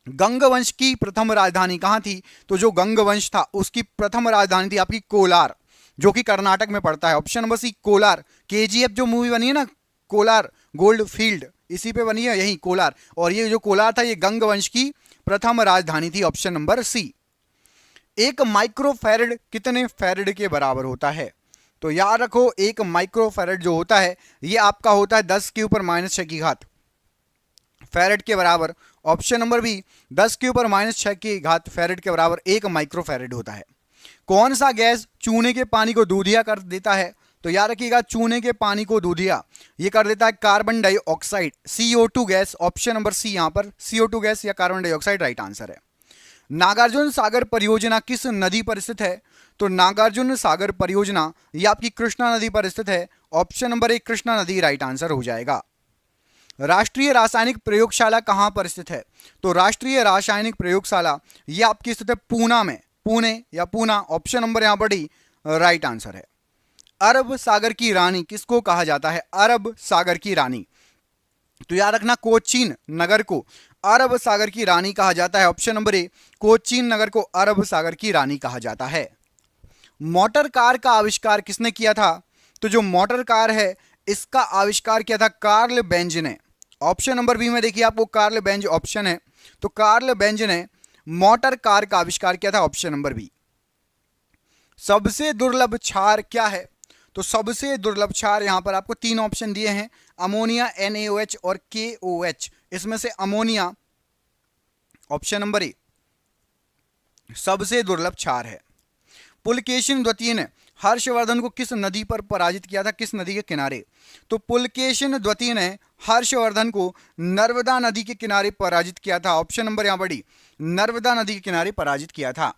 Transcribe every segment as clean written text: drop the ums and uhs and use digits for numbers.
गंग वंश की प्रथम राजधानी कहाँ थी? तो जो गंग वंश था उसकी प्रथम राजधानी थी आपकी कोलार, जो कि कर्नाटक में पड़ता है। Option number C Kolar. KGF जो मूवी बनी है ना, कोलार गोल्ड फील्ड, इसी पे बनी है, यही कोलार। और ये जो कोलार था ये गंग वंश की प्रथम राजधानी थी। Option number C. एक माइक्रोफैरड कितने फैरड के बराबर होता है? तो याद रखो, एक माइक्रोफैरड जो होता है ये आपका होता है 10 के ऊपर -6 की घात फैरड के बराबर। ऑप्शन नंबर बी, 10 के ऊपर -6 की घात फैरड के बराबर एक माइक्रोफैरड होता है। कौन सा गैस चूने के पानी को दूधिया कर देता है? तो याद रखिएगा, चूने के पानी को दूधिया ये कर देता है carbon dioxide, CO2 gas. Option number C, यहां पर CO2 गैस या कार्बन डाइऑक्साइड राइट आंसर है। नागार्जुन सागर परियोजना किस नदी पर स्थित है? तो नागार्जुन सागर परियोजना ये आपकी कृष्णा नदी पर स्थित है। ऑप्शन नंबर एक, कृष्णा नदी राइट आंसर हो जाएगा। राष्ट्रीय रासायनिक प्रयोगशाला कहां पर स्थित है? तो राष्ट्रीय रासायनिक प्रयोगशाला ये आपकी स्थित है पूना में, पुणे या पूना। ऑप्शन नंबर यहां पर डी राइट आंसर है। अरब सागर की रानी किसको कहा जाता है? अरब सागर की रानी, तो याद रखना कोचीन नगर को अरब सागर की रानी कहा जाता है। ऑप्शन नंबर ए, कोचीन नगर को अरब सागर की रानी कहा जाता है। मोटर कार का आविष्कार किसने किया था? तो जो मोटर कार है इसका आविष्कार किया था कार्ल बेंज ने। ऑप्शन नंबर बी में देखिए आपको कार्ल बेंज ऑप्शन है, तो कार्ल बेंज ने मोटर कार का आविष्कार किया था। Option number B. सबसे दुर्लभ क्षार क्या है? तो सबसे दुर्लभ क्षार यहां पर आपको तीन ऑप्शन दिए हैं, अमोनिया, NaOH और KOH। इसमें से अमोनिया ऑप्शन नंबर ए सबसे दुर्लभ क्षार है। पुलकेशिन द्वितीय ने हर्षवर्धन को किस नदी पर पराजित किया था? किस नदी के किनारे? तो पुलकेशिन द्वितीय ने हर्षवर्धन को नर्मदा नदी के किनारे पराजित किया था। ऑप्शन नंबर यहां पर डी, नर्मदा नदी के किनारे पराजित किया था।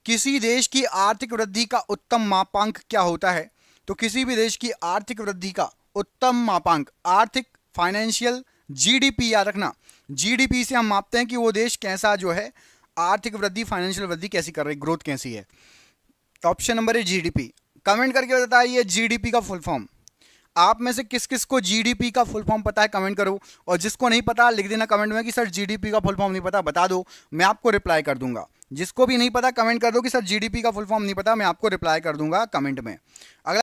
किसी देश की आर्थिक वृद्धि का उत्तम मापांक क्या होता है? तो किसी भी देश की आर्थिक वृद्धि का उत्तम मापांक, आर्थिक फाइनेंशियल GDP, याद रखना GDP से हम मापते हैं कि वो देश कैसा जो है आर्थिक वृद्धि, फाइनेंशियल वृद्धि कैसी कर रही, ग्रोथ कैसी है। ऑप्शन नंबर है GDP। कमेंट करके बताइए GDP का फुल फॉर्म। आप में से किस किस को GDP का फुल फॉर्म पता है कमेंट करो, और जिसको नहीं पता लिख देना कमेंट में कि सर GDP का फुल फॉर्म नहीं पता, बता दो, मैं आपको रिप्लाई कर दूंगा। जिसको भी नहीं पता कमेंट कर दो कि सर GDP का फुल फॉर्म नहीं पता, मैं आपको रिप्लाई कर दूंगा कमेंट में। अगला